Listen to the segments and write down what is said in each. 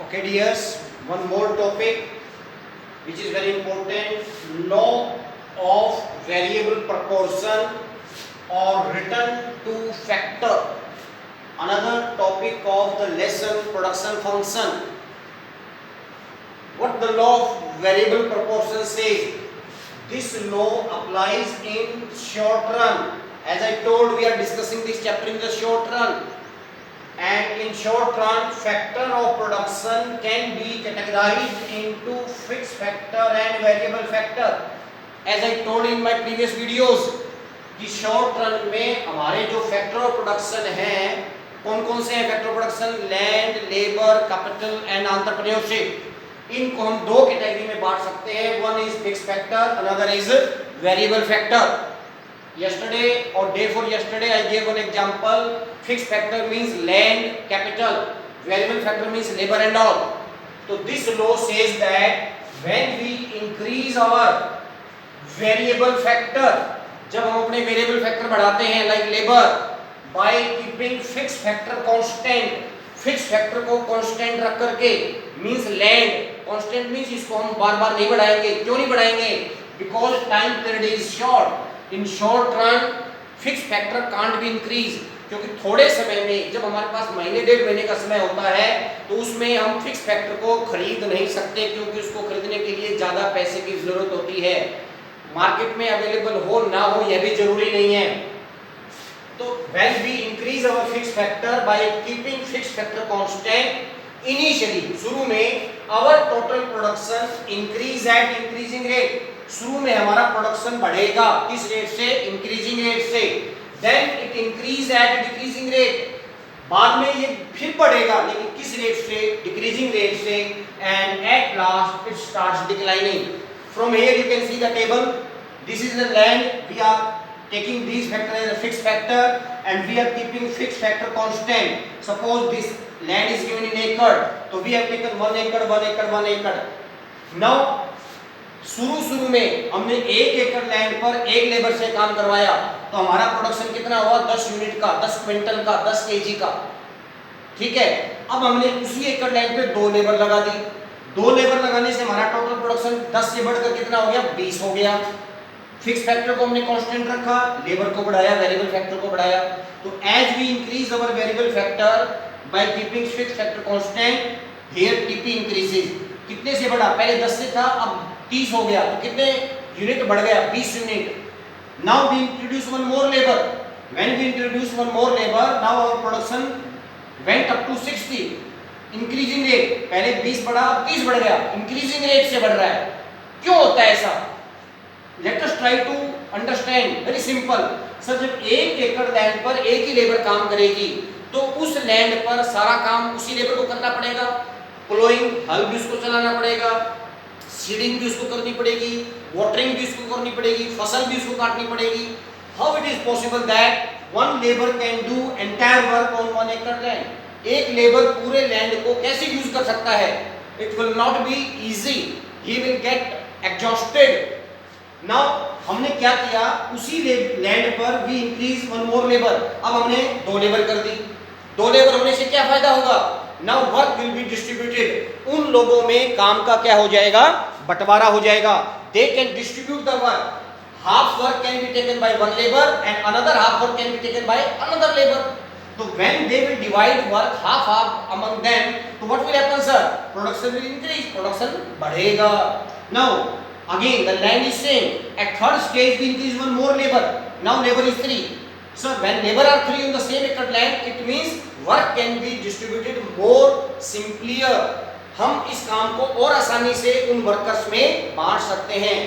Okay, dears, one more topic which is very important: law of variable proportion or return to factor. Another topic of the lesson, production function. What the law of variable proportion says? This law applies in short run. As I told, we are discussing this chapter in the short run. And in short run, factor of production can be categorized into fixed factor and variable factor. As I told in my previous videos, कि short run में हमारे जो factor of production हैं, कौन कौन से हैं factor of production? Land, labour, capital and entrepreneurship. इनको हम दो कैटेगरी में बांट सकते हैं, one is fix factor, another is variable factor. Yesterday or day before yesterday I gave one example. Fixed factor means land, capital. Variable factor means labor and all. So this law says that when we increase our variable factor, जब हम अपने variable factor बढ़ाते हैं like labor, by keeping fixed factor constant, fixed factor को constant रख करके, means land constant means इसको हम बार बार नहीं बढ़ाएंगे। क्यों नहीं बढ़ाएंगे? Because time period is short. In short run fix factor can't be increase, क्योंकि थोड़े समय में जब हमारे पास महीने डेढ़ महीने का समय होता है तो उसमें हम फिक्स फैक्टर को खरीद नहीं सकते, क्योंकि उसको खरीदने के लिए ज़्यादा पैसे की जरूरत होती है। मार्केट में अवेलेबल हो ना हो यह भी जरूरी नहीं है। तो when we increase our fix factor by keeping fix factor constant, initially शुरू में our total production increase at increasing rate, शुरू में हमारा प्रोडक्शन बढ़ेगा किस रेट से? इंक्रीजिंग रेट से। Then it increase at decreasing rate, बाद में ये फिर बढ़ेगा लेकिन किस रेट से? डिक्रीजिंग रेट से। And at last it starts declining. From here you can see the table, this is the land, we are taking these factor as a fixed factor and we are keeping fixed factor constant. Suppose this land is given in acre, so we have taken 1 acre, 1 acre, 1 acre. Now शुरू में हमने 1 एकड़ land पर एक labour से काम करवाया तो हमारा प्रोडक्शन कितना हुआ? 10 यूनिट का, 10 क्विंटल का, 10 केजी का। ठीक है, अब हमने उसी एकड़ लैंड पे 2 लेबर लगा दी। 2 लेबर लगाने से हमारा टोटल प्रोडक्शन 10 से बढ़कर कितना हो गया? 20 हो गया। फिक्स फैक्टर को हमने कांस्टेंट रखा, लेबर को बढ़ाया, वेरिएबल फैक्टर को बढ़ाया। तो as we increase our variable factor by keeping fix factor constant, here TP increases. कितने से बढ़ा? पहले 10 से था, अब 30 हो गया, तो कितने यूनिट बढ़ गया? 20 unit. Now we introduce one more labour, when we introduce one more labour, now our production went up to 60, increasing rate. पहले 20 बढ़ा, अब 30 बढ़ गया, इंक्रीजिंग रेट से बढ़ रहा है। क्यों होता है ऐसा? Let us try to understand. Very simple sir, जब 1 एकड़ लैंड पर एक ही लेबर काम करेगी तो उस लैंड पर सारा काम उसी लेबर को करना पड़ेगा। प्लोइंग, हल भी उसको चलाना पड़ेगा, सीडिंग भी उसको करनी पड़ेगी, वाटरिंग भी उसको करनी पड़ेगी, फसल भी उसको काटनी पड़ेगी। How it is possible that one labour can do entire work on 1 एकड़ लैंड? एक लेबर पूरे लैंड को कैसे यूज कर सकता है? It will not be easy, he will get exhausted. Now हमने क्या किया? उसी लैंड पर we increase one more labour, अब हमने 2 लेबर कर दी। 2 लेबर होने से क्या फायदा होगा? Now work will be distributed, उन लोगों में काम का क्या हो जाएगा? बंटवारा हो जाएगा। They can distribute the work, half work can be taken by one labour and another half work can be taken by another labour. तो when they will divide work half half among them, तो what will happen sir? Production will increase, production बढ़ेगा। Now again the land is same, at third stage we increase one more labor, now labor is 3. So when labor are 3 on the same acre land, it means work can be distributed more simpler, हम इस काम को और आसानी से उन workers में बांट सकते हैं।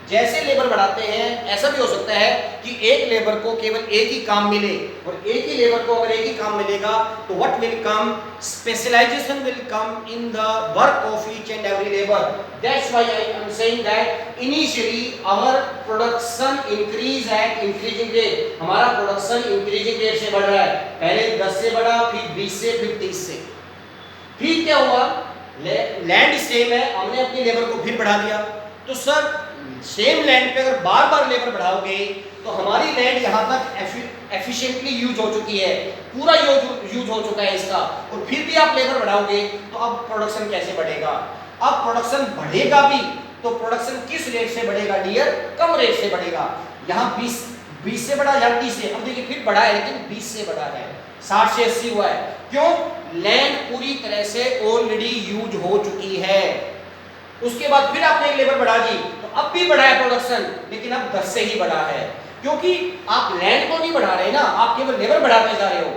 जैसे लेबर बढ़ाते हैं ऐसा भी हो सकता है कि एक लेबर को केवल एक ही काम मिले, और एक ही लेबर को अगर एक ही काम मिलेगा तो what will come? Specialisation will come in the work of each and every labour. That's why I am saying that initially our production increase at increasing rate, हमारा प्रोडक्शन इंक्रीजिंग रेट से बढ़ रहा है। पहले 10 से बढ़ा, फिर 20 से, फिर 30 से। फिर क्या हुआ? लैंड सेम है, हमने अपनी लेबर को फिर बढ़ा दिया। तो सर सेम लैंड पे अगर बार बार लेबर बढ़ाओगे तो हमारी लैंड यहाँ तक एफिशिएंटली यूज हो चुकी है, पूरा यूज हो चुका है इसका, और फिर भी आप लेबर बढ़ाओगे तो अब प्रोडक्शन कैसे बढ़ेगा? अब प्रोडक्शन बढ़ेगा भी तो प्रोडक्शन किस रेट से बढ़ेगा डियर? कम रेट से बढ़ेगा। यहाँ 20 से बढ़ा या 30 से, अब देखिए फिर बढ़ा है लेकिन 20 से बढ़ा है, 60 से 80 हुआ है। क्यों? लैंड पूरी तरह से ऑलरेडी यूज हो चुकी है। उसके बाद फिर आपने एक लेबर बढ़ा दी तो अब भी बढ़ा है प्रोडक्शन, लेकिन अब 10 से ही बढ़ा है, क्योंकि आप लैंड को नहीं बढ़ा रहे ना, आप केवल लेबर बढ़ाते जा रहे हो।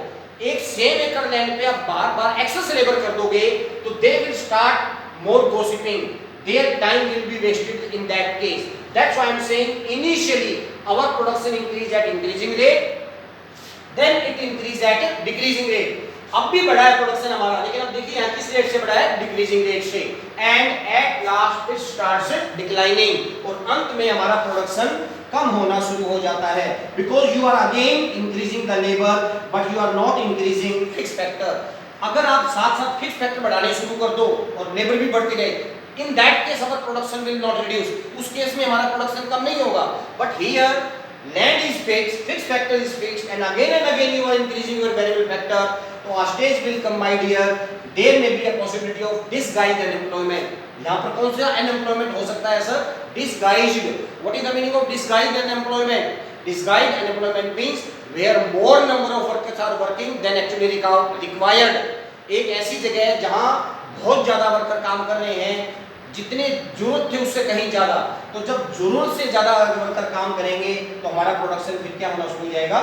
एक सेम एकड़ लैंड पे आप बार बार एक्सेस लेबर कर दोगे तो they will start more gossiping, their time will be wasted in that case. That's why I am saying initially our production increase at increasing rate, then it increase at decreasing rate. अब भी बढ़ा है production हमारा, लेकिन अब देखिए यहाँ किस रेट से बढ़ा है? डिक्रीजिंग रेट से, and at last it starts declining, और अंत में हमारा प्रोडक्शन कम होना शुरू हो जाता है, because you are again increasing the labour but you are not increasing fix factor. अगर आप साथ साथ फिक्स फैक्टर बढ़ाने शुरू कर दो और लेबर भी बढ़ती रहे, in that case our production will not reduce, उस केस में हमारा प्रोडक्शन कम नहीं होगा। But here land is fixed, fix factor is fixed, and again you are increasing your variable factor, तो a stage will come my dear, there may be a possibility of disguised unemployment. यहाँ पर कौन सा unemployment हो सकता है sir? Disguised. What is the meaning of disguised unemployment? Disguised unemployment means where more number of workers are working than actually required. एक ऐसी जगह है जहाँ बहुत ज्यादा वर्कर काम कर रहे हैं, जितने जरूरत थे उससे कहीं ज्यादा, तो जब जरूरत से ज्यादा वर्कर काम करेंगे तो हमारा प्रोडक्शन फिर क्या होना शुरू हो जाएगा?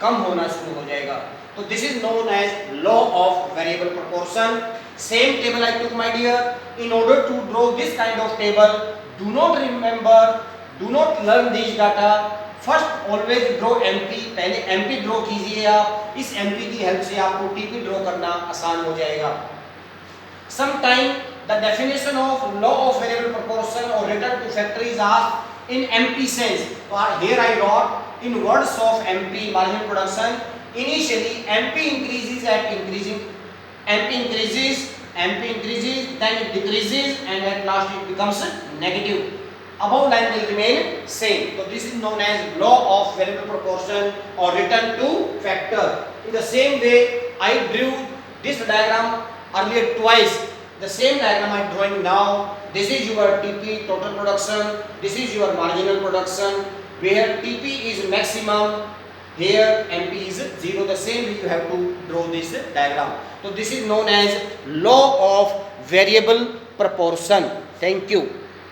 कम होना शुरू हो जाएगा। तो this is known as law of variable proportion. Same table I took my dear. In order to draw this kind of table, do not remember, do not learn this data, first always draw MP, पहले MP draw कीजिए आप, इस MP की help से आपको TP draw करना आसान हो जाएगा। Sometime the definition of law of variable proportion or return to factor is asked in MP sense. So here I wrote in words of MP marginal production. Initially MP increases at increasing, MP increases, then it decreases, and at last it becomes negative. Above line will remain same. So this is known as law of variable proportion or return to factor. In the same way, I drew this diagram earlier twice. The same diagram I am drawing now. This is your TP total production. This is your marginal production, where TP is maximum. Here MP is 0. The same way you have to draw this diagram. So this is known as law of variable proportion. Thank you.